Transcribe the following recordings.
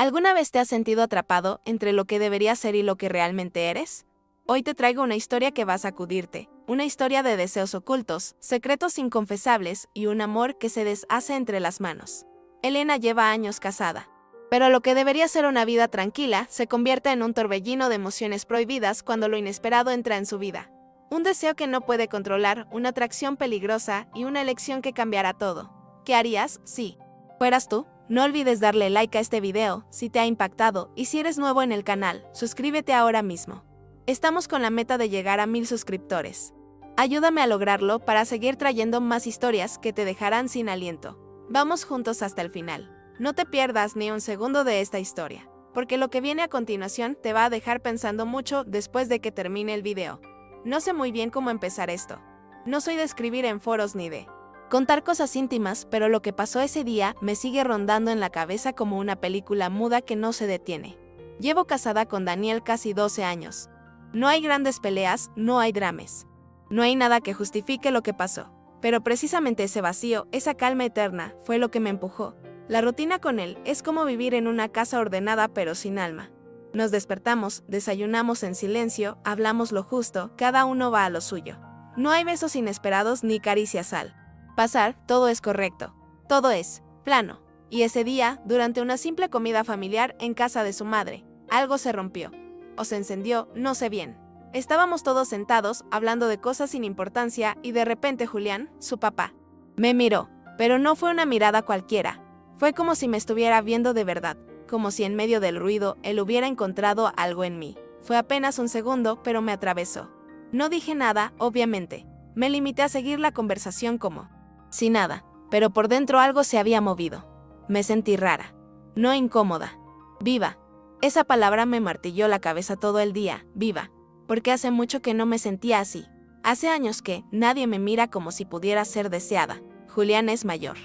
¿Alguna vez te has sentido atrapado entre lo que deberías ser y lo que realmente eres? Hoy te traigo una historia que va a sacudirte, una historia de deseos ocultos, secretos inconfesables y un amor que se deshace entre las manos. Elena lleva años casada, pero lo que debería ser una vida tranquila se convierte en un torbellino de emociones prohibidas cuando lo inesperado entra en su vida. Un deseo que no puede controlar, una atracción peligrosa y una elección que cambiará todo. ¿Qué harías si fueras tú? No olvides darle like a este video si te ha impactado y si eres nuevo en el canal, suscríbete ahora mismo. Estamos con la meta de llegar a 1000 suscriptores. Ayúdame a lograrlo para seguir trayendo más historias que te dejarán sin aliento. Vamos juntos hasta el final. No te pierdas ni un segundo de esta historia, porque lo que viene a continuación te va a dejar pensando mucho después de que termine el video. No sé muy bien cómo empezar esto. No soy de escribir en foros ni de contar cosas íntimas, pero lo que pasó ese día me sigue rondando en la cabeza como una película muda que no se detiene. Llevo casada con Daniel casi 12 años. No hay grandes peleas, no hay dramas. No hay nada que justifique lo que pasó. Pero precisamente ese vacío, esa calma eterna, fue lo que me empujó. La rutina con él es como vivir en una casa ordenada pero sin alma. Nos despertamos, desayunamos en silencio, hablamos lo justo, cada uno va a lo suyo. No hay besos inesperados ni caricias al pasar, todo es correcto. Todo es plano. Y ese día, durante una simple comida familiar en casa de su madre, algo se rompió. O se encendió, no sé bien. Estábamos todos sentados, hablando de cosas sin importancia, y de repente Julián, su papá, me miró. Pero no fue una mirada cualquiera. Fue como si me estuviera viendo de verdad, como si en medio del ruido él hubiera encontrado algo en mí. Fue apenas un segundo, pero me atravesó. No dije nada, obviamente. Me limité a seguir la conversación como si nada, pero por dentro algo se había movido. Me sentí rara, no incómoda, viva. Esa palabra me martilló la cabeza todo el día, viva, porque hace mucho que no me sentía así. Hace años que nadie me mira como si pudiera ser deseada. Julián es mayor.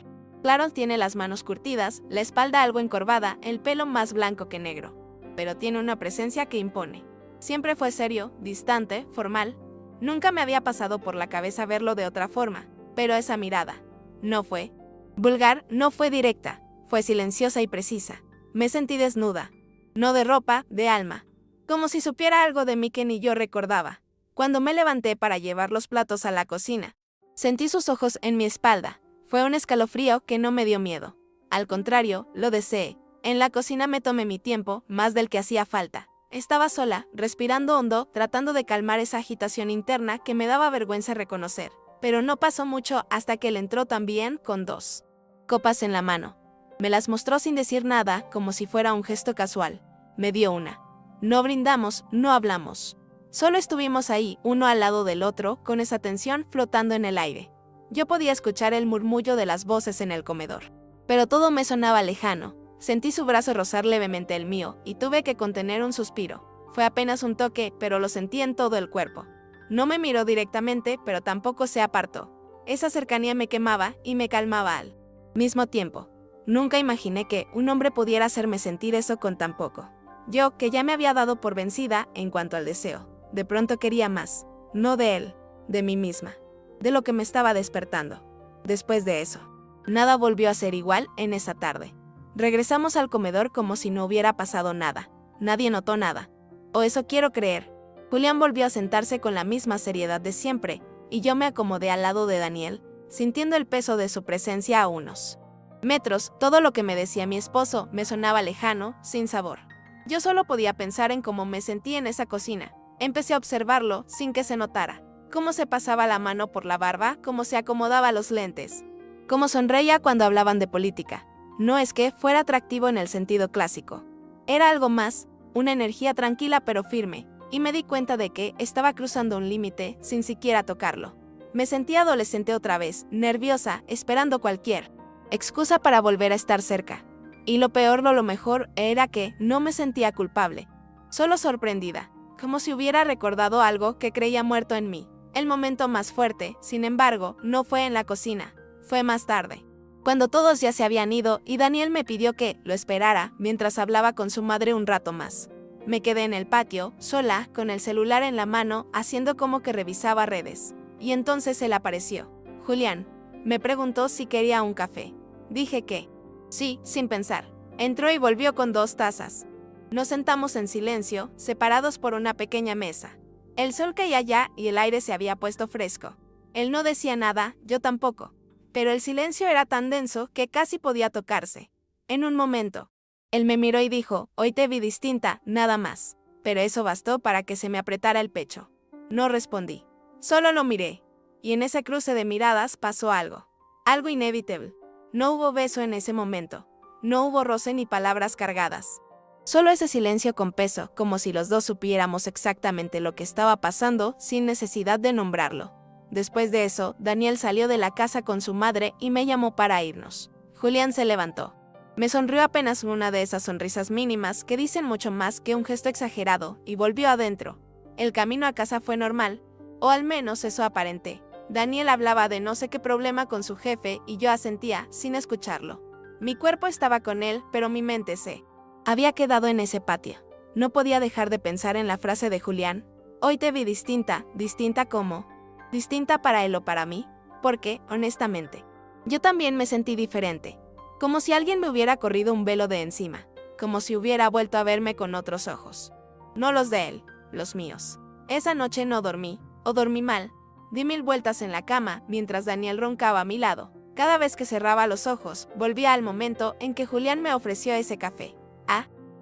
Claro, tiene las manos curtidas, la espalda algo encorvada, el pelo más blanco que negro. Pero tiene una presencia que impone. Siempre fue serio, distante, formal. Nunca me había pasado por la cabeza verlo de otra forma, pero esa mirada no fue vulgar, no fue directa, fue silenciosa y precisa. Me sentí desnuda, no de ropa, de alma, como si supiera algo de mí que ni yo recordaba. Cuando me levanté para llevar los platos a la cocina, sentí sus ojos en mi espalda. Fue un escalofrío que no me dio miedo. Al contrario, lo deseé. En la cocina me tomé mi tiempo, más del que hacía falta. Estaba sola, respirando hondo, tratando de calmar esa agitación interna que me daba vergüenza reconocer. Pero no pasó mucho hasta que él entró también con 2 copas en la mano. Me las mostró sin decir nada, como si fuera un gesto casual. Me dio una. No brindamos, no hablamos. Solo estuvimos ahí, uno al lado del otro, con esa tensión flotando en el aire. Yo podía escuchar el murmullo de las voces en el comedor. Pero todo me sonaba lejano. Sentí su brazo rozar levemente el mío, y tuve que contener un suspiro. Fue apenas un toque, pero lo sentí en todo el cuerpo. No me miró directamente, pero tampoco se apartó. Esa cercanía me quemaba y me calmaba al mismo tiempo. Nunca imaginé que un hombre pudiera hacerme sentir eso con tan poco. Yo, que ya me había dado por vencida en cuanto al deseo, de pronto quería más. No de él, de mí misma. De lo que me estaba despertando. Después de eso, nada volvió a ser igual en esa tarde. Regresamos al comedor como si no hubiera pasado nada. Nadie notó nada. O eso quiero creer. Julián volvió a sentarse con la misma seriedad de siempre, y yo me acomodé al lado de Daniel, sintiendo el peso de su presencia a unos metros. Todo lo que me decía mi esposo me sonaba lejano, sin sabor. Yo solo podía pensar en cómo me sentí en esa cocina. Empecé a observarlo sin que se notara. Cómo se pasaba la mano por la barba, cómo se acomodaba los lentes, cómo sonreía cuando hablaban de política. No es que fuera atractivo en el sentido clásico. Era algo más, una energía tranquila pero firme, y me di cuenta de que estaba cruzando un límite sin siquiera tocarlo. Me sentí adolescente otra vez, nerviosa, esperando cualquier excusa para volver a estar cerca. Y lo peor, lo mejor, era que no me sentía culpable, solo sorprendida, como si hubiera recordado algo que creía muerto en mí. El momento más fuerte, sin embargo, no fue en la cocina, fue más tarde, cuando todos ya se habían ido y Daniel me pidió que lo esperara mientras hablaba con su madre un rato más. Me quedé en el patio, sola, con el celular en la mano, haciendo como que revisaba redes. Y entonces él apareció. Julián me preguntó si quería un café. Dije que sí, sin pensar. Entró y volvió con 2 tazas. Nos sentamos en silencio, separados por una pequeña mesa. El sol caía ya y el aire se había puesto fresco. Él no decía nada, yo tampoco. Pero el silencio era tan denso que casi podía tocarse. En un momento, él me miró y dijo, hoy te vi distinta, nada más. Pero eso bastó para que se me apretara el pecho. No respondí. Solo lo miré. Y en ese cruce de miradas pasó algo. Algo inevitable. No hubo beso en ese momento. No hubo roce ni palabras cargadas. Solo ese silencio con peso, como si los dos supiéramos exactamente lo que estaba pasando sin necesidad de nombrarlo. Después de eso, Daniel salió de la casa con su madre y me llamó para irnos. Julián se levantó. Me sonrió apenas una de esas sonrisas mínimas que dicen mucho más que un gesto exagerado y volvió adentro. El camino a casa fue normal, o al menos eso aparenté. Daniel hablaba de no sé qué problema con su jefe y yo asentía sin escucharlo. Mi cuerpo estaba con él, pero mi mente se había quedado en ese patio. No podía dejar de pensar en la frase de Julián. Hoy te vi distinta, distinta como, distinta para él o para mí, porque, honestamente, yo también me sentí diferente. Como si alguien me hubiera corrido un velo de encima, como si hubiera vuelto a verme con otros ojos. No los de él, los míos. Esa noche no dormí, o dormí mal. Di 1000 vueltas en la cama mientras Daniel roncaba a mi lado. Cada vez que cerraba los ojos, volvía al momento en que Julián me ofreció ese café.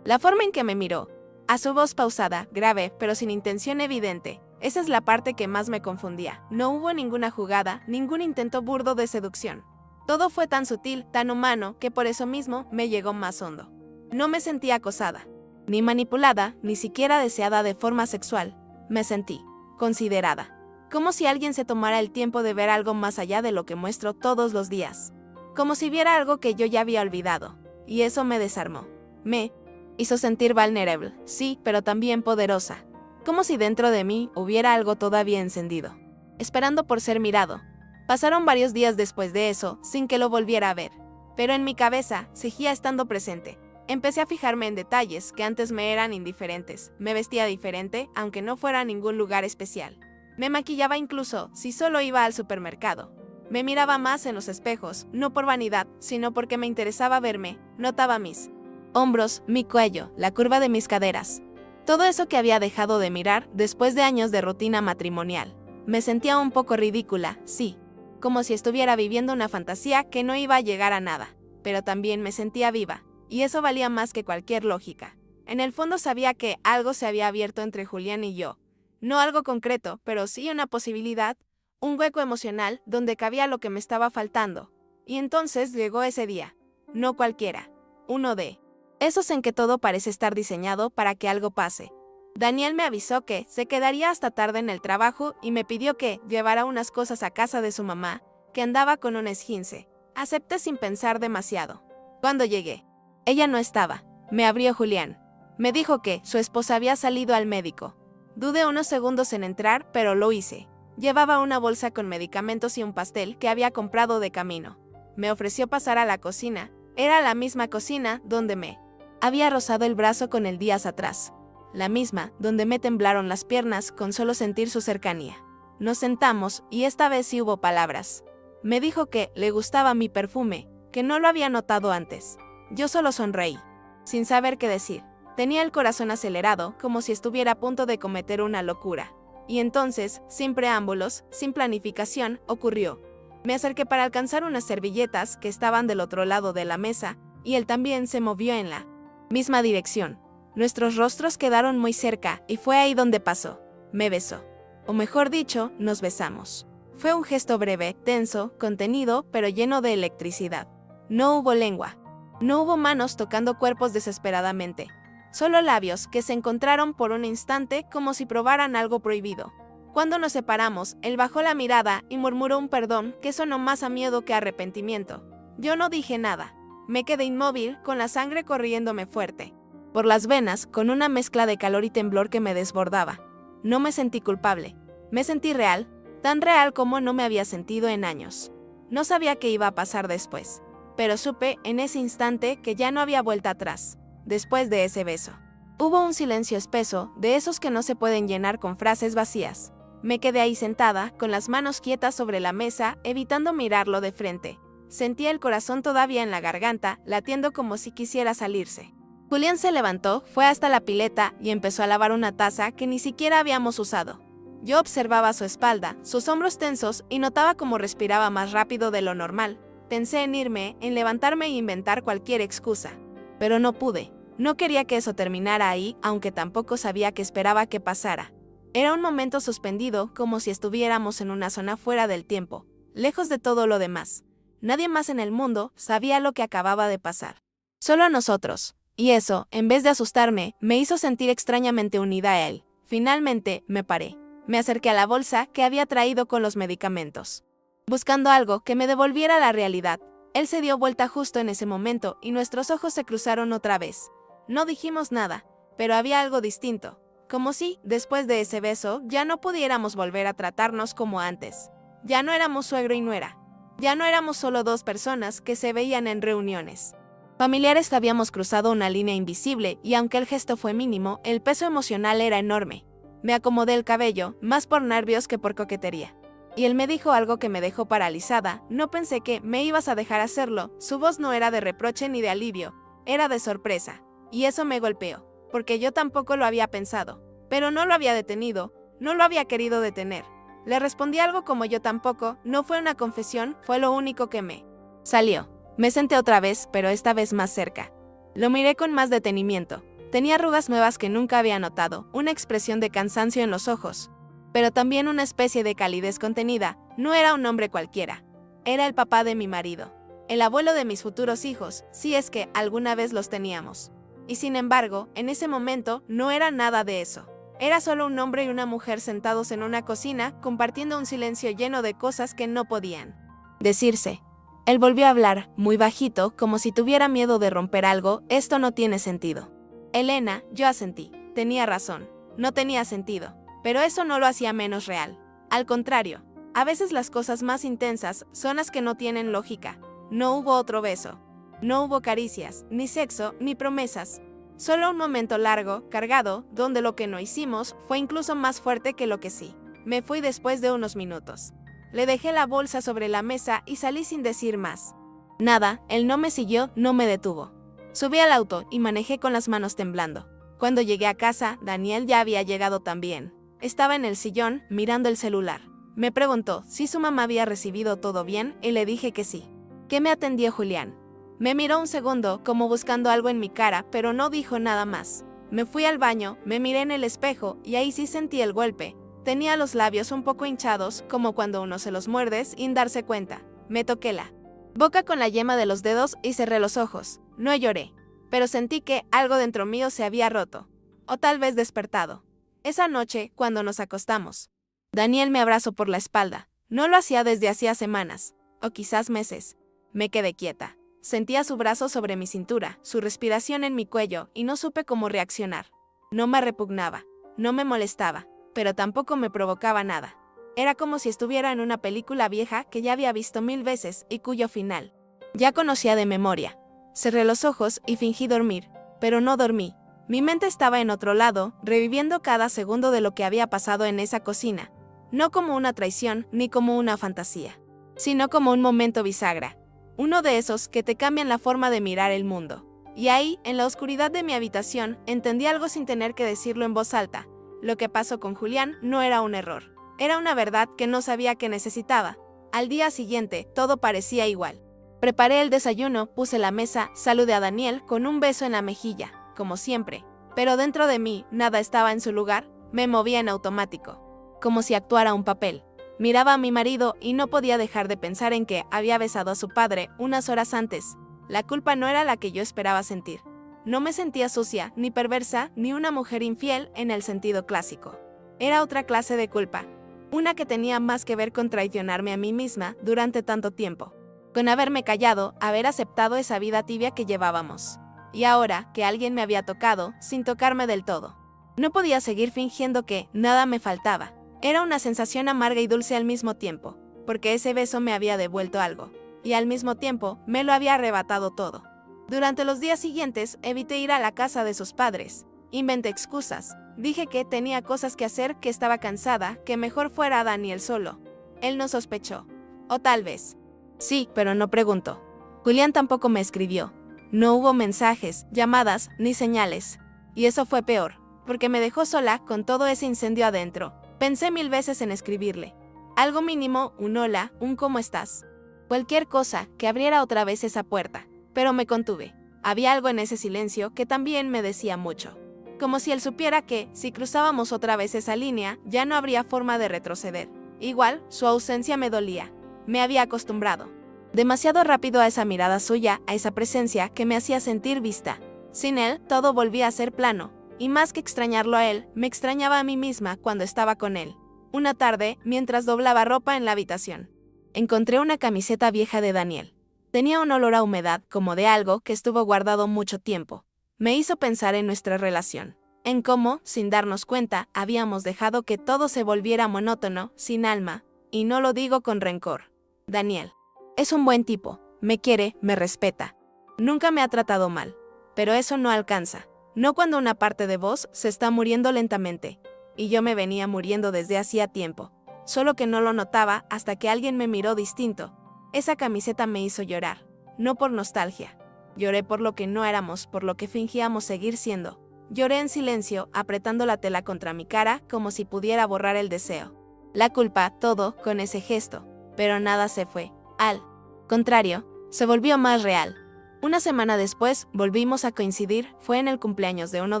La forma en que me miró. A su voz pausada, grave, pero sin intención evidente. Esa es la parte que más me confundía. No hubo ninguna jugada, ningún intento burdo de seducción. Todo fue tan sutil, tan humano, que por eso mismo me llegó más hondo. No me sentí acosada, ni manipulada, ni siquiera deseada de forma sexual. Me sentí considerada. Como si alguien se tomara el tiempo de ver algo más allá de lo que muestro todos los días. Como si viera algo que yo ya había olvidado. Y eso me desarmó. Me hizo sentir vulnerable, sí, pero también poderosa. Como si dentro de mí hubiera algo todavía encendido, esperando por ser mirado. Pasaron varios días después de eso, sin que lo volviera a ver. Pero en mi cabeza, seguía estando presente. Empecé a fijarme en detalles que antes me eran indiferentes. Me vestía diferente, aunque no fuera a ningún lugar especial. Me maquillaba incluso, si solo iba al supermercado. Me miraba más en los espejos, no por vanidad, sino porque me interesaba verme. Notaba mis hombros, mi cuello, la curva de mis caderas. Todo eso que había dejado de mirar después de años de rutina matrimonial. Me sentía un poco ridícula, sí, como si estuviera viviendo una fantasía que no iba a llegar a nada. Pero también me sentía viva, y eso valía más que cualquier lógica. En el fondo sabía que algo se había abierto entre Julián y yo. No algo concreto, pero sí una posibilidad, un hueco emocional donde cabía lo que me estaba faltando. Y entonces llegó ese día. No cualquiera. Uno de esos en que todo parece estar diseñado para que algo pase. Daniel me avisó que se quedaría hasta tarde en el trabajo y me pidió que llevara unas cosas a casa de su mamá, que andaba con un esguince. Acepté sin pensar demasiado. Cuando llegué, ella no estaba. Me abrió Julián. Me dijo que su esposa había salido al médico. Dudé unos segundos en entrar, pero lo hice. Llevaba una bolsa con medicamentos y un pastel que había comprado de camino. Me ofreció pasar a la cocina. Era la misma cocina donde me había rozado el brazo con él días atrás. La misma donde me temblaron las piernas con solo sentir su cercanía. Nos sentamos y esta vez sí hubo palabras. Me dijo que le gustaba mi perfume, que no lo había notado antes. Yo solo sonreí, sin saber qué decir. Tenía el corazón acelerado, como si estuviera a punto de cometer una locura. Y entonces, sin preámbulos, sin planificación, ocurrió. Me acerqué para alcanzar unas servilletas que estaban del otro lado de la mesa, y él también se movió en la misma dirección. Nuestros rostros quedaron muy cerca, y fue ahí donde pasó. Me besó. O mejor dicho, nos besamos. Fue un gesto breve, tenso, contenido, pero lleno de electricidad. No hubo lengua. No hubo manos tocando cuerpos desesperadamente. Solo labios que se encontraron por un instante como si probaran algo prohibido. Cuando nos separamos, él bajó la mirada y murmuró un perdón que sonó más a miedo que a arrepentimiento. Yo no dije nada. Me quedé inmóvil, con la sangre corriéndome fuerte por las venas, con una mezcla de calor y temblor que me desbordaba. No me sentí culpable. Me sentí real, tan real como no me había sentido en años. No sabía qué iba a pasar después, pero supe en ese instante que ya no había vuelta atrás. Después de ese beso, hubo un silencio espeso, de esos que no se pueden llenar con frases vacías. Me quedé ahí sentada, con las manos quietas sobre la mesa, evitando mirarlo de frente. Sentía el corazón todavía en la garganta, latiendo como si quisiera salirse. Julián se levantó, fue hasta la pileta y empezó a lavar una taza que ni siquiera habíamos usado. Yo observaba su espalda, sus hombros tensos y notaba cómo respiraba más rápido de lo normal. Pensé en irme, en levantarme e inventar cualquier excusa. Pero no pude. No quería que eso terminara ahí, aunque tampoco sabía qué esperaba que pasara. Era un momento suspendido, como si estuviéramos en una zona fuera del tiempo, lejos de todo lo demás. Nadie más en el mundo sabía lo que acababa de pasar. Solo nosotros. Y eso, en vez de asustarme, me hizo sentir extrañamente unida a él. Finalmente, me paré. Me acerqué a la bolsa que había traído con los medicamentos, buscando algo que me devolviera la realidad. Él se dio vuelta justo en ese momento y nuestros ojos se cruzaron otra vez. No dijimos nada, pero había algo distinto. Como si, después de ese beso, ya no pudiéramos volver a tratarnos como antes. Ya no éramos suegro y nuera. Ya no éramos solo dos personas que se veían en reuniones. Familiares habíamos cruzado una línea invisible y aunque el gesto fue mínimo, el peso emocional era enorme. Me acomodé el cabello, más por nervios que por coquetería. Y él me dijo algo que me dejó paralizada. No pensé que me ibas a dejar hacerlo. Su voz no era de reproche ni de alivio, era de sorpresa. Y eso me golpeó, porque yo tampoco lo había pensado. Pero no lo había detenido, no lo había querido detener. Le respondí algo como yo tampoco, no fue una confesión, fue lo único que me salió. Me senté otra vez, pero esta vez más cerca. Lo miré con más detenimiento. Tenía arrugas nuevas que nunca había notado, una expresión de cansancio en los ojos, pero también una especie de calidez contenida. No era un hombre cualquiera. Era el papá de mi marido, el abuelo de mis futuros hijos, si es que alguna vez los teníamos. Y sin embargo, en ese momento no era nada de eso. Era solo un hombre y una mujer sentados en una cocina, compartiendo un silencio lleno de cosas que no podían decirse. Él volvió a hablar, muy bajito, como si tuviera miedo de romper algo. Esto no tiene sentido. Elena, yo asentí. Tenía razón. No tenía sentido. Pero eso no lo hacía menos real. Al contrario, a veces las cosas más intensas son las que no tienen lógica. No hubo otro beso. No hubo caricias, ni sexo, ni promesas. Solo un momento largo, cargado, donde lo que no hicimos fue incluso más fuerte que lo que sí. Me fui después de unos minutos. Le dejé la bolsa sobre la mesa y salí sin decir más. Nada, él no me siguió, no me detuvo. Subí al auto y manejé con las manos temblando. Cuando llegué a casa, Daniel ya había llegado también. Estaba en el sillón, mirando el celular. Me preguntó si su mamá había recibido todo bien y le dije que sí. ¿Qué me atendió Julián? Me miró un segundo, como buscando algo en mi cara, pero no dijo nada más. Me fui al baño, me miré en el espejo y ahí sí sentí el golpe. Tenía los labios un poco hinchados, como cuando uno se los muerde sin darse cuenta. Me toqué la boca con la yema de los dedos y cerré los ojos. No lloré, pero sentí que algo dentro mío se había roto. O tal vez despertado. Esa noche, cuando nos acostamos, Daniel me abrazó por la espalda. No lo hacía desde hacía semanas, o quizás meses. Me quedé quieta. Sentía su brazo sobre mi cintura, su respiración en mi cuello, y no supe cómo reaccionar. No me repugnaba, no me molestaba, pero tampoco me provocaba nada. Era como si estuviera en una película vieja que ya había visto 1000 veces y cuyo final ya conocía de memoria. Cerré los ojos y fingí dormir, pero no dormí. Mi mente estaba en otro lado, reviviendo cada segundo de lo que había pasado en esa cocina. No como una traición ni como una fantasía, sino como un momento bisagra. Uno de esos que te cambian la forma de mirar el mundo. Y ahí, en la oscuridad de mi habitación, entendí algo sin tener que decirlo en voz alta. Lo que pasó con Julián no era un error. Era una verdad que no sabía que necesitaba. Al día siguiente, todo parecía igual. Preparé el desayuno, puse la mesa, saludé a Daniel con un beso en la mejilla, como siempre. Pero dentro de mí, nada estaba en su lugar, me movía en automático. Como si actuara un papel. Miraba a mi marido y no podía dejar de pensar en que había besado a su padre unas horas antes. La culpa no era la que yo esperaba sentir. No me sentía sucia, ni perversa, ni una mujer infiel en el sentido clásico. Era otra clase de culpa. Una que tenía más que ver con traicionarme a mí misma durante tanto tiempo. Con haberme callado, haber aceptado esa vida tibia que llevábamos. Y ahora, que alguien me había tocado, sin tocarme del todo. No podía seguir fingiendo que nada me faltaba. Era una sensación amarga y dulce al mismo tiempo, porque ese beso me había devuelto algo, y al mismo tiempo me lo había arrebatado todo. Durante los días siguientes evité ir a la casa de sus padres. Inventé excusas. Dije que tenía cosas que hacer, que estaba cansada, que mejor fuera a Daniel solo. Él no sospechó. O tal vez Sí, pero no preguntó. Julián tampoco me escribió. No hubo mensajes, llamadas, ni señales. Y eso fue peor, porque me dejó sola con todo ese incendio adentro. Pensé 1000 veces en escribirle. Algo mínimo, un hola, un ¿cómo estás? Cualquier cosa que abriera otra vez esa puerta. Pero me contuve. Había algo en ese silencio que también me decía mucho. Como si él supiera que, si cruzábamos otra vez esa línea, ya no habría forma de retroceder. Igual, su ausencia me dolía. Me había acostumbrado demasiado rápido a esa mirada suya, a esa presencia que me hacía sentir vista. Sin él, todo volvía a ser plano, y más que extrañarlo a él, me extrañaba a mí misma cuando estaba con él. Una tarde, mientras doblaba ropa en la habitación, encontré una camiseta vieja de Daniel. Tenía un olor a humedad, como de algo que estuvo guardado mucho tiempo. Me hizo pensar en nuestra relación, en cómo, sin darnos cuenta, habíamos dejado que todo se volviera monótono, sin alma, y no lo digo con rencor. Daniel es un buen tipo, me quiere, me respeta. Nunca me ha tratado mal. Pero eso no alcanza. No cuando una parte de vos se está muriendo lentamente. Y yo me venía muriendo desde hacía tiempo. Solo que no lo notaba hasta que alguien me miró distinto. Esa camiseta me hizo llorar. No por nostalgia. Lloré por lo que no éramos, por lo que fingíamos seguir siendo. Lloré en silencio, apretando la tela contra mi cara como si pudiera borrar el deseo. La culpa, todo, con ese gesto. Pero nada se fue. Al contrario, se volvió más real. Una semana después, volvimos a coincidir, fue en el cumpleaños de uno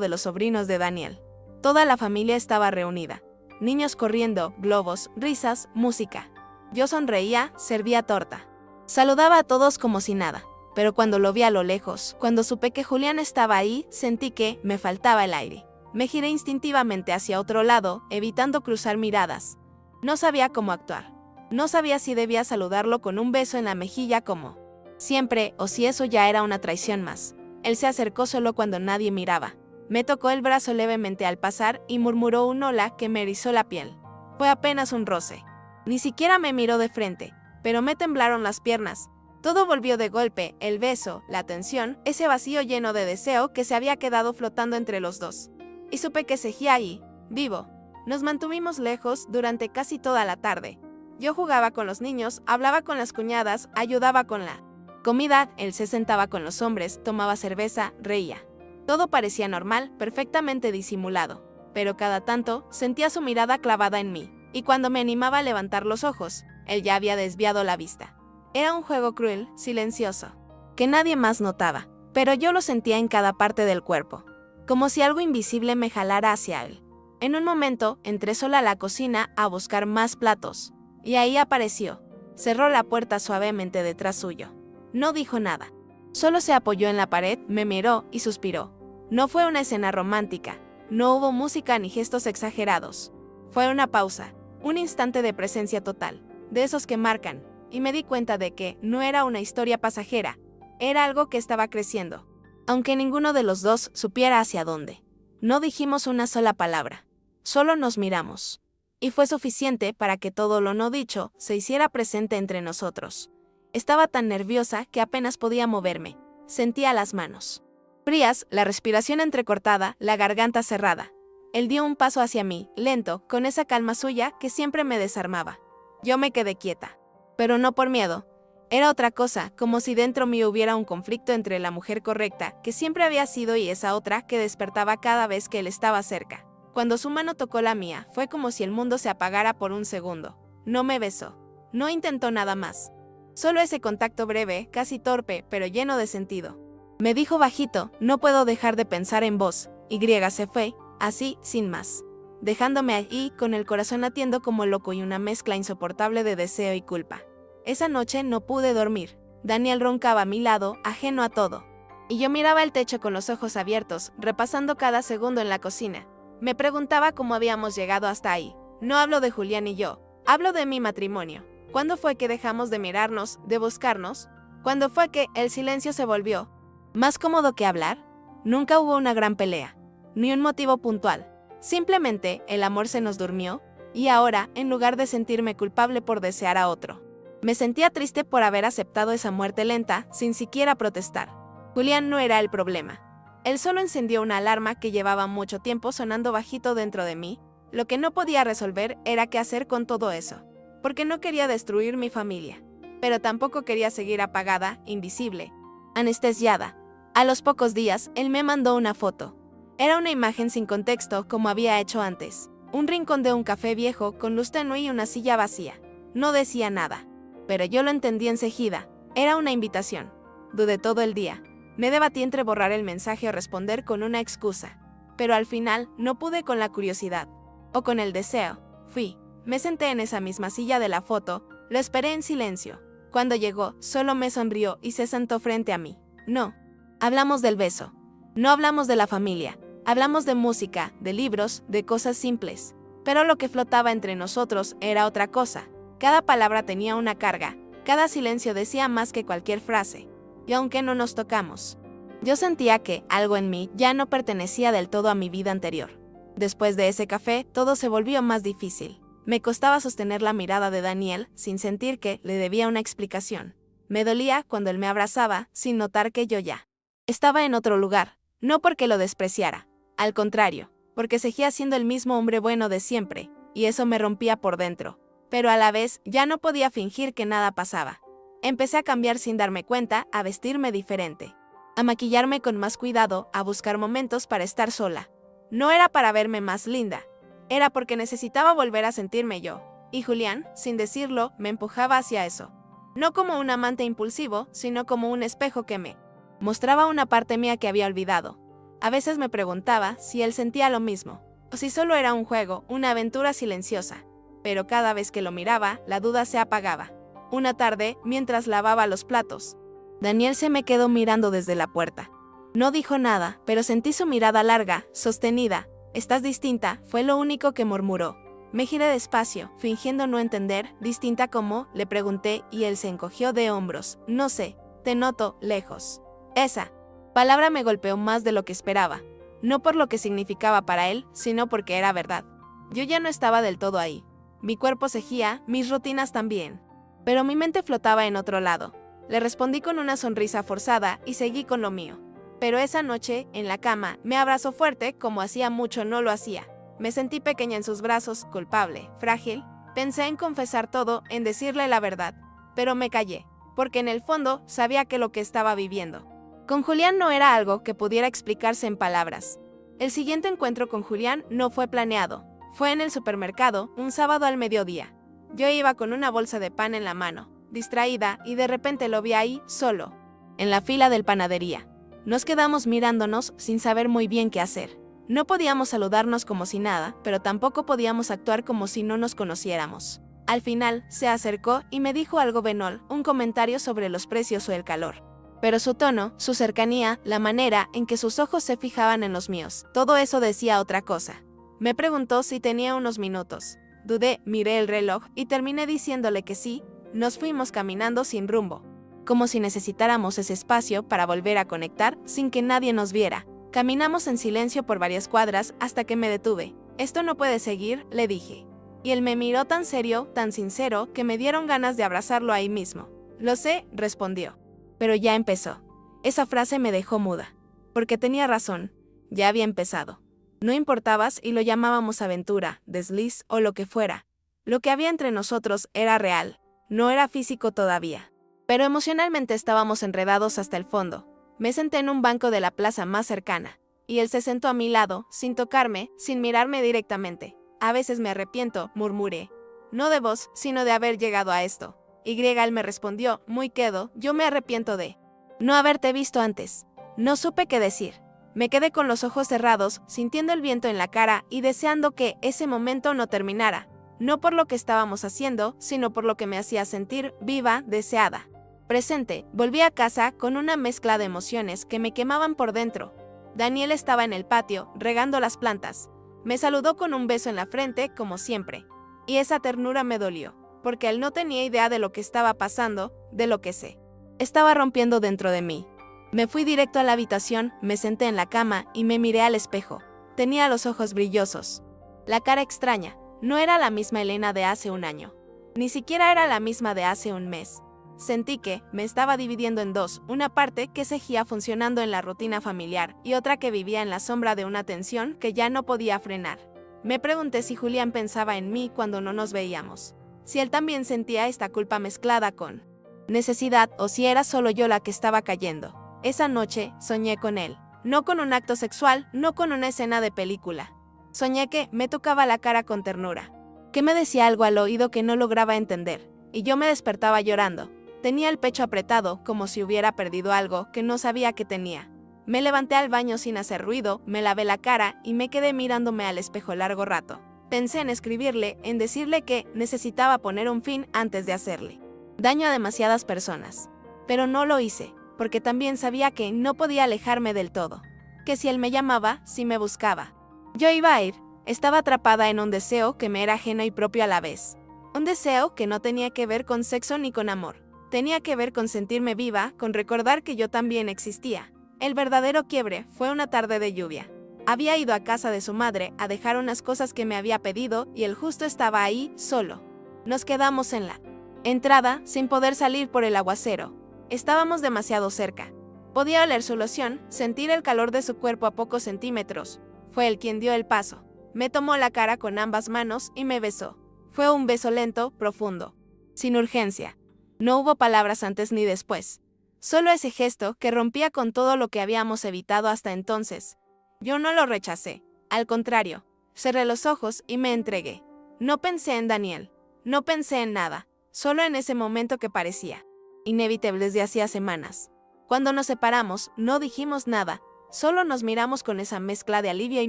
de los sobrinos de Daniel. Toda la familia estaba reunida. Niños corriendo, globos, risas, música. Yo sonreía, servía torta. Saludaba a todos como si nada. Pero cuando lo vi a lo lejos, cuando supe que Julián estaba ahí, sentí que me faltaba el aire. Me giré instintivamente hacia otro lado, evitando cruzar miradas. No sabía cómo actuar. No sabía si debía saludarlo con un beso en la mejilla como siempre, o si eso ya era una traición más. Él se acercó solo cuando nadie miraba. Me tocó el brazo levemente al pasar y murmuró un hola que me erizó la piel. Fue apenas un roce. Ni siquiera me miró de frente, pero me temblaron las piernas. Todo volvió de golpe, el beso, la tensión, ese vacío lleno de deseo que se había quedado flotando entre los dos. Y supe que seguía ahí, vivo. Nos mantuvimos lejos durante casi toda la tarde. Yo jugaba con los niños, hablaba con las cuñadas, ayudaba con la comida, él se sentaba con los hombres, tomaba cerveza, reía. Todo parecía normal, perfectamente disimulado, pero cada tanto sentía su mirada clavada en mí, y cuando me animaba a levantar los ojos, él ya había desviado la vista. Era un juego cruel, silencioso, que nadie más notaba, pero yo lo sentía en cada parte del cuerpo, como si algo invisible me jalara hacia él. En un momento, entré sola a la cocina a buscar más platos. Y ahí apareció. Cerró la puerta suavemente detrás suyo. No dijo nada. Solo se apoyó en la pared, me miró y suspiró. No fue una escena romántica. No hubo música ni gestos exagerados. Fue una pausa, un instante de presencia total, de esos que marcan, y me di cuenta de que no era una historia pasajera. Era algo que estaba creciendo. Aunque ninguno de los dos supiera hacia dónde. No dijimos una sola palabra. Solo nos miramos. Y fue suficiente para que todo lo no dicho se hiciera presente entre nosotros. Estaba tan nerviosa que apenas podía moverme. Sentía las manos frías, la respiración entrecortada, la garganta cerrada. Él dio un paso hacia mí, lento, con esa calma suya que siempre me desarmaba. Yo me quedé quieta. Pero no por miedo. Era otra cosa, como si dentro mío hubiera un conflicto entre la mujer correcta, que siempre había sido, y esa otra que despertaba cada vez que él estaba cerca. Cuando su mano tocó la mía, fue como si el mundo se apagara por un segundo. No me besó. No intentó nada más. Solo ese contacto breve, casi torpe, pero lleno de sentido. Me dijo bajito, no puedo dejar de pensar en vos. Y se fue, así, sin más. Dejándome ahí, con el corazón latiendo como loco y una mezcla insoportable de deseo y culpa. Esa noche no pude dormir. Daniel roncaba a mi lado, ajeno a todo. Y yo miraba el techo con los ojos abiertos, repasando cada segundo en la cocina. Me preguntaba cómo habíamos llegado hasta ahí. No hablo de Julián y yo, hablo de mi matrimonio. ¿Cuándo fue que dejamos de mirarnos, de buscarnos? ¿Cuándo fue que el silencio se volvió más cómodo que hablar? Nunca hubo una gran pelea, ni un motivo puntual. Simplemente el amor se nos durmió, y ahora, en lugar de sentirme culpable por desear a otro, me sentía triste por haber aceptado esa muerte lenta sin siquiera protestar. Julián no era el problema. Él solo encendió una alarma que llevaba mucho tiempo sonando bajito dentro de mí. Lo que no podía resolver era qué hacer con todo eso, porque no quería destruir mi familia. pero tampoco quería seguir apagada, invisible, anestesiada. A los pocos días, él me mandó una foto. Era una imagen sin contexto como había hecho antes. Un rincón de un café viejo con luz tenue y una silla vacía. No decía nada, pero yo lo entendí enseguida. Era una invitación. Dudé todo el día. Me debatí entre borrar el mensaje o responder con una excusa. Pero al final, no pude con la curiosidad. O con el deseo. Fui. Me senté en esa misma silla de la foto. Lo esperé en silencio. Cuando llegó, solo me sonrió y se sentó frente a mí. No. Hablamos del beso. No hablamos de la familia. Hablamos de música, de libros, de cosas simples. Pero lo que flotaba entre nosotros era otra cosa. Cada palabra tenía una carga. Cada silencio decía más que cualquier frase. Y aunque no nos tocamos, yo sentía que algo en mí ya no pertenecía del todo a mi vida anterior. Después de ese café, todo se volvió más difícil. Me costaba sostener la mirada de Daniel sin sentir que le debía una explicación. Me dolía cuando él me abrazaba sin notar que yo ya estaba en otro lugar, no porque lo despreciara. Al contrario, porque seguía siendo el mismo hombre bueno de siempre, y eso me rompía por dentro. Pero a la vez, ya no podía fingir que nada pasaba. Empecé a cambiar sin darme cuenta, a vestirme diferente, a maquillarme con más cuidado, a buscar momentos para estar sola. No era para verme más linda, era porque necesitaba volver a sentirme yo. Y Julián, sin decirlo, me empujaba hacia eso. No como un amante impulsivo, sino como un espejo que me mostraba una parte mía que había olvidado. A veces me preguntaba si él sentía lo mismo, o si solo era un juego, una aventura silenciosa. Pero cada vez que lo miraba, la duda se apagaba. Una tarde, mientras lavaba los platos, Daniel se me quedó mirando desde la puerta. No dijo nada, pero sentí su mirada larga, sostenida. «Estás distinta», fue lo único que murmuró. Me giré despacio, fingiendo no entender. «¿Distinta cómo?», le pregunté, y él se encogió de hombros. «No sé, te noto lejos». Esa palabra me golpeó más de lo que esperaba. No por lo que significaba para él, sino porque era verdad. Yo ya no estaba del todo ahí. Mi cuerpo seguía, mis rutinas también. Pero mi mente flotaba en otro lado. Le respondí con una sonrisa forzada y seguí con lo mío. Pero esa noche, en la cama, me abrazó fuerte como hacía mucho no lo hacía. Me sentí pequeña en sus brazos, culpable, frágil. Pensé en confesar todo, en decirle la verdad. Pero me callé, porque en el fondo sabía que lo que estaba viviendo con Julián no era algo que pudiera explicarse en palabras. El siguiente encuentro con Julián no fue planeado. Fue en el supermercado, un sábado al mediodía. Yo iba con una bolsa de pan en la mano, distraída, y de repente lo vi ahí, solo, en la fila del panadería. Nos quedamos mirándonos sin saber muy bien qué hacer. No podíamos saludarnos como si nada, pero tampoco podíamos actuar como si no nos conociéramos. Al final, se acercó y me dijo algo banal, un comentario sobre los precios o el calor. Pero su tono, su cercanía, la manera en que sus ojos se fijaban en los míos, todo eso decía otra cosa. Me preguntó si tenía unos minutos. Dudé, miré el reloj y terminé diciéndole que sí. Nos fuimos caminando sin rumbo, como si necesitáramos ese espacio para volver a conectar sin que nadie nos viera. Caminamos en silencio por varias cuadras hasta que me detuve. «Esto no puede seguir», le dije. Y él me miró tan serio, tan sincero, que me dieron ganas de abrazarlo ahí mismo. «Lo sé», respondió. Pero ya empezó. Esa frase me dejó muda. Porque tenía razón. Ya había empezado. No importabas y lo llamábamos aventura, desliz o lo que fuera. Lo que había entre nosotros era real. No era físico todavía. Pero emocionalmente estábamos enredados hasta el fondo. Me senté en un banco de la plaza más cercana. Y él se sentó a mi lado, sin tocarme, sin mirarme directamente. «A veces me arrepiento», murmuré. «No de vos, sino de haber llegado a esto». Él me respondió, muy quedo, «Yo me arrepiento de no haberte visto antes». No supe qué decir. Me quedé con los ojos cerrados, sintiendo el viento en la cara y deseando que ese momento no terminara. No por lo que estábamos haciendo, sino por lo que me hacía sentir viva, deseada, presente. Volví a casa con una mezcla de emociones que me quemaban por dentro. Daniel estaba en el patio, regando las plantas. Me saludó con un beso en la frente, como siempre. Y esa ternura me dolió, porque él no tenía idea de lo que estaba pasando, de lo que sé. Estaba rompiendo dentro de mí. Me fui directo a la habitación, me senté en la cama y me miré al espejo. Tenía los ojos brillosos. La cara extraña. No era la misma Elena de hace un año. Ni siquiera era la misma de hace un mes. Sentí que me estaba dividiendo en dos, una parte que seguía funcionando en la rutina familiar y otra que vivía en la sombra de una tensión que ya no podía frenar. Me pregunté si Julián pensaba en mí cuando no nos veíamos. Si él también sentía esta culpa mezclada con necesidad o si era solo yo la que estaba cayendo. Esa noche soñé con él. No con un acto sexual, no con una escena de película. Soñé que me tocaba la cara con ternura, que me decía algo al oído que no lograba entender, y yo me despertaba llorando. Tenía el pecho apretado, como si hubiera perdido algo que no sabía que tenía. Me levanté al baño sin hacer ruido, me lavé la cara y me quedé mirándome al espejo largo rato. Pensé en escribirle, en decirle que necesitaba poner un fin antes de hacerle daño a demasiadas personas. Pero no lo hice, porque también sabía que no podía alejarme del todo. Que si él me llamaba, si me buscaba, yo iba a ir. Estaba atrapada en un deseo que me era ajeno y propio a la vez. Un deseo que no tenía que ver con sexo ni con amor. Tenía que ver con sentirme viva, con recordar que yo también existía. El verdadero quiebre fue una tarde de lluvia. Había ido a casa de su madre a dejar unas cosas que me había pedido y él justo estaba ahí, solo. Nos quedamos en la entrada, sin poder salir por el aguacero. Estábamos demasiado cerca. Podía oler su loción, sentir el calor de su cuerpo a pocos centímetros. Fue él quien dio el paso. Me tomó la cara con ambas manos y me besó. Fue un beso lento, profundo, sin urgencia. No hubo palabras antes ni después. Solo ese gesto que rompía con todo lo que habíamos evitado hasta entonces. Yo no lo rechacé. Al contrario, cerré los ojos y me entregué. No pensé en Daniel. No pensé en nada. Solo en ese momento que parecía inevitable desde hacía semanas. Cuando nos separamos, no dijimos nada. Solo nos miramos con esa mezcla de alivio y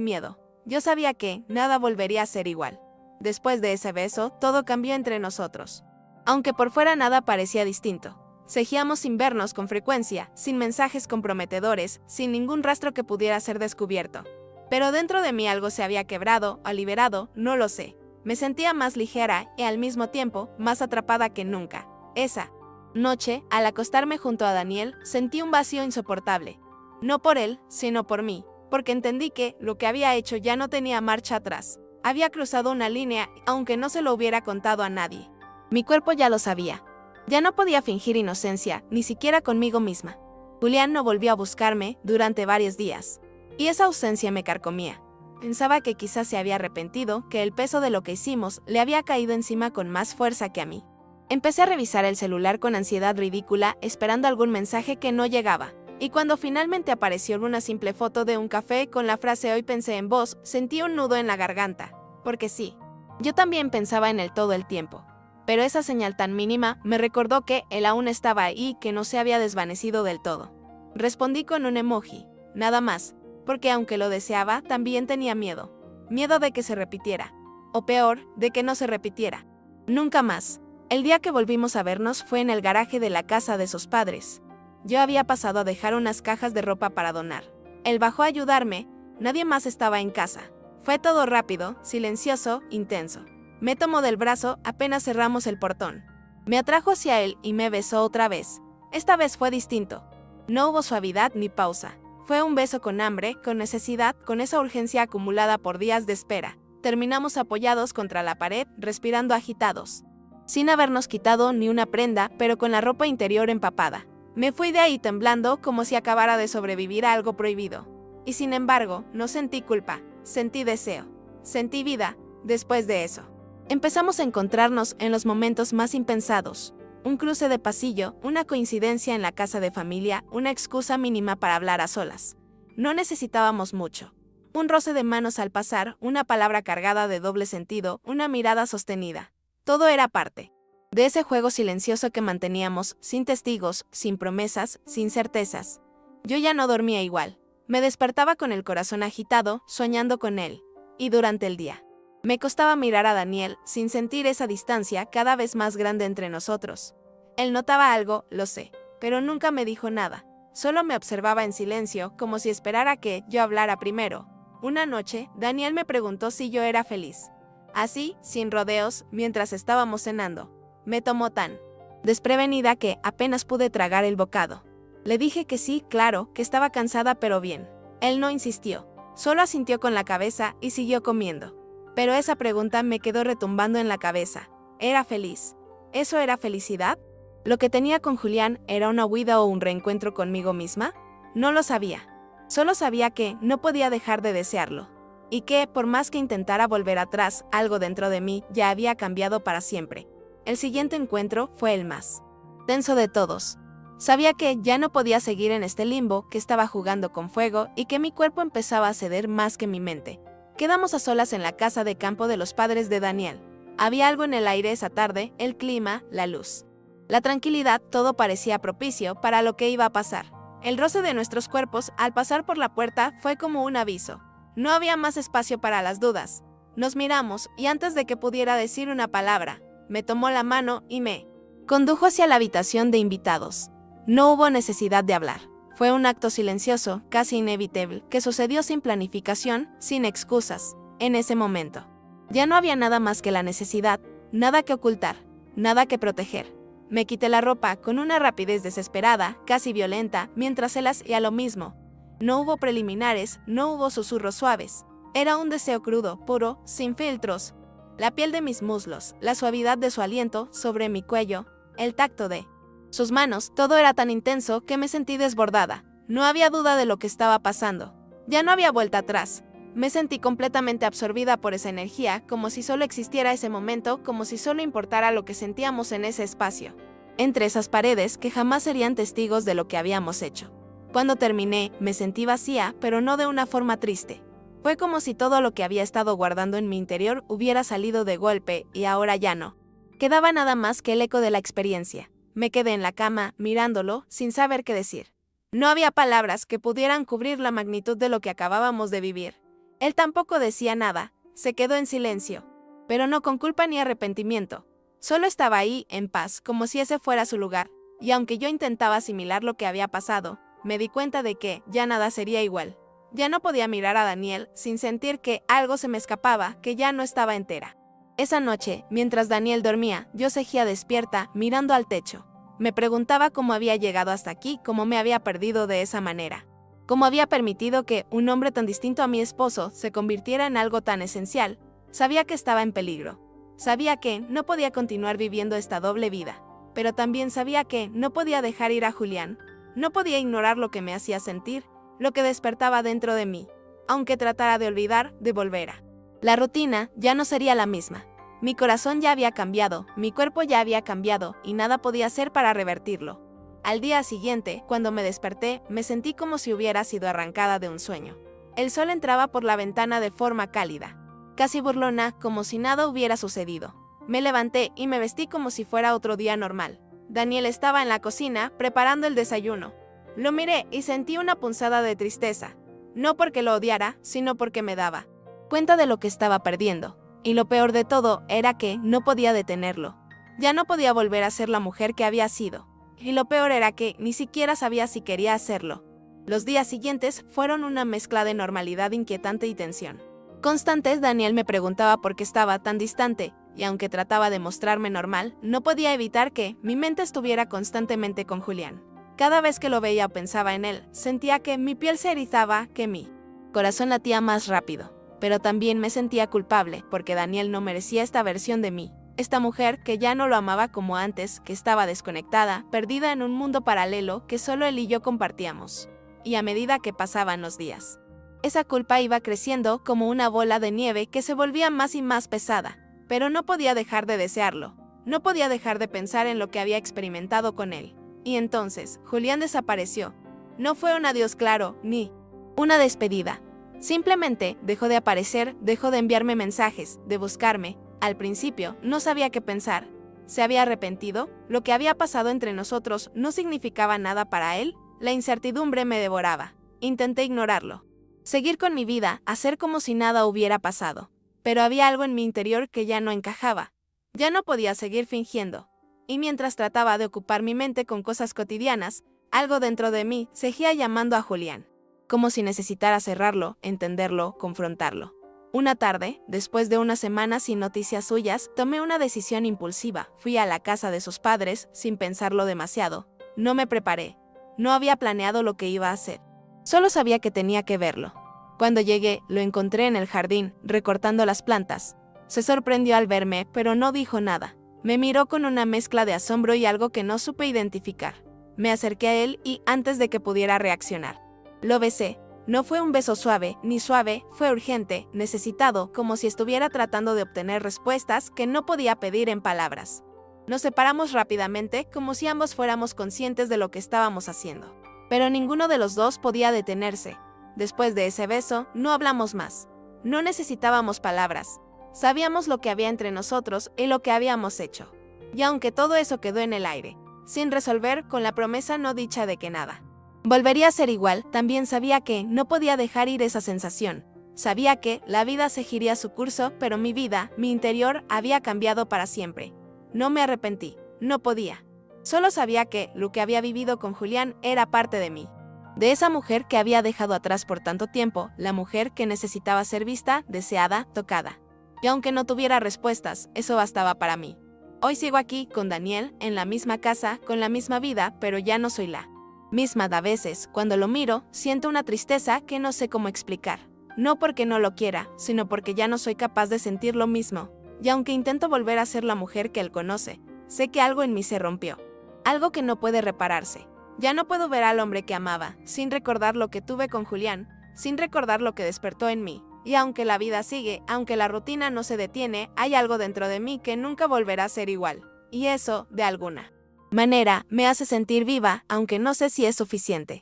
miedo. Yo sabía que nada volvería a ser igual. Después de ese beso, todo cambió entre nosotros. Aunque por fuera nada parecía distinto. Seguíamos sin vernos con frecuencia, sin mensajes comprometedores, sin ningún rastro que pudiera ser descubierto. Pero dentro de mí algo se había quebrado o liberado, no lo sé. Me sentía más ligera y al mismo tiempo más atrapada que nunca. Esa noche, al acostarme junto a Daniel, sentí un vacío insoportable. No por él, sino por mí, porque entendí que lo que había hecho ya no tenía marcha atrás. Había cruzado una línea, aunque no se lo hubiera contado a nadie. Mi cuerpo ya lo sabía. Ya no podía fingir inocencia, ni siquiera conmigo misma. Julián no volvió a buscarme durante varios días. Y esa ausencia me carcomía. Pensaba que quizás se había arrepentido, que el peso de lo que hicimos le había caído encima con más fuerza que a mí. Empecé a revisar el celular con ansiedad ridícula, esperando algún mensaje que no llegaba. Y cuando finalmente apareció una simple foto de un café con la frase "Hoy pensé en vos", sentí un nudo en la garganta. Porque sí, yo también pensaba en él todo el tiempo. Pero esa señal tan mínima me recordó que él aún estaba ahí, que no se había desvanecido del todo. Respondí con un emoji, nada más, porque aunque lo deseaba, también tenía miedo. Miedo de que se repitiera. O peor, de que no se repitiera. Nunca más. El día que volvimos a vernos fue en el garaje de la casa de sus padres. Yo había pasado a dejar unas cajas de ropa para donar. Él bajó a ayudarme, nadie más estaba en casa. Fue todo rápido, silencioso, intenso. Me tomó del brazo apenas cerramos el portón. Me atrajo hacia él y me besó otra vez. Esta vez fue distinto. No hubo suavidad ni pausa. Fue un beso con hambre, con necesidad, con esa urgencia acumulada por días de espera. Terminamos apoyados contra la pared, respirando agitados. Sin habernos quitado ni una prenda, pero con la ropa interior empapada. Me fui de ahí temblando como si acabara de sobrevivir a algo prohibido. Y sin embargo, no sentí culpa, sentí deseo. Sentí vida, después de eso. Empezamos a encontrarnos en los momentos más impensados. Un cruce de pasillo, una coincidencia en la casa de familia, una excusa mínima para hablar a solas. No necesitábamos mucho. Un roce de manos al pasar, una palabra cargada de doble sentido, una mirada sostenida. Todo era parte de ese juego silencioso que manteníamos, sin testigos, sin promesas, sin certezas. Yo ya no dormía igual. Me despertaba con el corazón agitado, soñando con él. Y durante el día me costaba mirar a Daniel sin sentir esa distancia cada vez más grande entre nosotros. Él notaba algo, lo sé, pero nunca me dijo nada. Solo me observaba en silencio, como si esperara que yo hablara primero. Una noche, Daniel me preguntó si yo era feliz. Así, sin rodeos, mientras estábamos cenando. Me tomó tan desprevenida que apenas pude tragar el bocado. Le dije que sí, claro, que estaba cansada pero bien. Él no insistió, solo asintió con la cabeza y siguió comiendo. Pero esa pregunta me quedó retumbando en la cabeza. ¿Era feliz? ¿Eso era felicidad? ¿Lo que tenía con Julián era una huida o un reencuentro conmigo misma? No lo sabía. Solo sabía que no podía dejar de desearlo. Y que, por más que intentara volver atrás, algo dentro de mí ya había cambiado para siempre. El siguiente encuentro fue el más tenso de todos. Sabía que ya no podía seguir en este limbo, que estaba jugando con fuego y que mi cuerpo empezaba a ceder más que mi mente. Quedamos a solas en la casa de campo de los padres de Daniel. Había algo en el aire esa tarde, el clima, la luz. La tranquilidad, todo parecía propicio para lo que iba a pasar. El roce de nuestros cuerpos al pasar por la puerta fue como un aviso. No había más espacio para las dudas. Nos miramos y antes de que pudiera decir una palabra, me tomó la mano y me condujo hacia la habitación de invitados. No hubo necesidad de hablar. Fue un acto silencioso, casi inevitable, que sucedió sin planificación, sin excusas, en ese momento. Ya no había nada más que la necesidad, nada que ocultar, nada que proteger. Me quité la ropa con una rapidez desesperada, casi violenta, mientras él hacía lo mismo. No hubo preliminares, no hubo susurros suaves. Era un deseo crudo, puro, sin filtros. La piel de mis muslos, la suavidad de su aliento sobre mi cuello, el tacto de sus manos, todo era tan intenso que me sentí desbordada. No había duda de lo que estaba pasando. Ya no había vuelta atrás. Me sentí completamente absorbida por esa energía, como si solo existiera ese momento, como si solo importara lo que sentíamos en ese espacio. Entre esas paredes que jamás serían testigos de lo que habíamos hecho. Cuando terminé, me sentí vacía, pero no de una forma triste. Fue como si todo lo que había estado guardando en mi interior hubiera salido de golpe y ahora ya no. Quedaba nada más que el eco de la experiencia. Me quedé en la cama, mirándolo, sin saber qué decir. No había palabras que pudieran cubrir la magnitud de lo que acabábamos de vivir. Él tampoco decía nada, se quedó en silencio. Pero no con culpa ni arrepentimiento. Solo estaba ahí, en paz, como si ese fuera su lugar. Y aunque yo intentaba asimilar lo que había pasado, me di cuenta de que ya nada sería igual. Ya no podía mirar a Daniel sin sentir que algo se me escapaba, que ya no estaba entera. Esa noche, mientras Daniel dormía, yo seguía despierta, mirando al techo. Me preguntaba cómo había llegado hasta aquí, cómo me había perdido de esa manera. Cómo había permitido que un hombre tan distinto a mi esposo se convirtiera en algo tan esencial. Sabía que estaba en peligro. Sabía que no podía continuar viviendo esta doble vida. Pero también sabía que no podía dejar ir a Julián. No podía ignorar lo que me hacía sentir, lo que despertaba dentro de mí. Aunque tratara de olvidar, de volver a la rutina, ya no sería la misma. Mi corazón ya había cambiado, mi cuerpo ya había cambiado y nada podía hacer para revertirlo. Al día siguiente, cuando me desperté, me sentí como si hubiera sido arrancada de un sueño. El sol entraba por la ventana de forma cálida, casi burlona, como si nada hubiera sucedido. Me levanté y me vestí como si fuera otro día normal. Daniel estaba en la cocina, preparando el desayuno. Lo miré y sentí una punzada de tristeza. No porque lo odiara, sino porque me daba cuenta de lo que estaba perdiendo. Y lo peor de todo era que no podía detenerlo. Ya no podía volver a ser la mujer que había sido. Y lo peor era que ni siquiera sabía si quería hacerlo. Los días siguientes fueron una mezcla de normalidad inquietante y tensión constantes. Daniel me preguntaba por qué estaba tan distante, y aunque trataba de mostrarme normal, no podía evitar que mi mente estuviera constantemente con Julián. Cada vez que lo veía o pensaba en él, sentía que mi piel se erizaba, que mi corazón latía más rápido. Pero también me sentía culpable, porque Daniel no merecía esta versión de mí. Esta mujer que ya no lo amaba como antes, que estaba desconectada, perdida en un mundo paralelo que solo él y yo compartíamos. Y a medida que pasaban los días, esa culpa iba creciendo como una bola de nieve que se volvía más y más pesada. Pero no podía dejar de desearlo. No podía dejar de pensar en lo que había experimentado con él. Y entonces, Julián desapareció. No fue un adiós claro, ni una despedida. Simplemente dejó de aparecer, dejó de enviarme mensajes, de buscarme. Al principio, no sabía qué pensar. ¿Se había arrepentido? ¿Lo que había pasado entre nosotros no significaba nada para él? La incertidumbre me devoraba. Intenté ignorarlo. Seguir con mi vida, hacer como si nada hubiera pasado. Pero había algo en mi interior que ya no encajaba. Ya no podía seguir fingiendo. Y mientras trataba de ocupar mi mente con cosas cotidianas, algo dentro de mí seguía llamando a Julián. Como si necesitara cerrarlo, entenderlo, confrontarlo. Una tarde, después de una semana sin noticias suyas, tomé una decisión impulsiva. Fui a la casa de sus padres, sin pensarlo demasiado. No me preparé. No había planeado lo que iba a hacer. Solo sabía que tenía que verlo. Cuando llegué, lo encontré en el jardín, recortando las plantas. Se sorprendió al verme, pero no dijo nada. Me miró con una mezcla de asombro y algo que no supe identificar. Me acerqué a él y, antes de que pudiera reaccionar, lo besé. No fue un beso suave, ni suave, fue urgente, necesitado, como si estuviera tratando de obtener respuestas que no podía pedir en palabras. Nos separamos rápidamente, como si ambos fuéramos conscientes de lo que estábamos haciendo. Pero ninguno de los dos podía detenerse. Después de ese beso, no hablamos más. No necesitábamos palabras. Sabíamos lo que había entre nosotros y lo que habíamos hecho. Y aunque todo eso quedó en el aire, sin resolver, con la promesa no dicha de que nada volvería a ser igual, también sabía que no podía dejar ir esa sensación. Sabía que la vida seguiría su curso, pero mi vida, mi interior, había cambiado para siempre. No me arrepentí, no podía. Solo sabía que lo que había vivido con Julián era parte de mí. De esa mujer que había dejado atrás por tanto tiempo, la mujer que necesitaba ser vista, deseada, tocada. Y aunque no tuviera respuestas, eso bastaba para mí. Hoy sigo aquí con Daniel, en la misma casa, con la misma vida, pero ya no soy la misma. A veces, cuando lo miro, siento una tristeza que no sé cómo explicar. No porque no lo quiera, sino porque ya no soy capaz de sentir lo mismo. Y aunque intento volver a ser la mujer que él conoce, sé que algo en mí se rompió. Algo que no puede repararse. Ya no puedo ver al hombre que amaba, sin recordar lo que tuve con Julián, sin recordar lo que despertó en mí. Y aunque la vida sigue, aunque la rutina no se detiene, hay algo dentro de mí que nunca volverá a ser igual. Y eso, de alguna manera, me hace sentir viva, aunque no sé si es suficiente.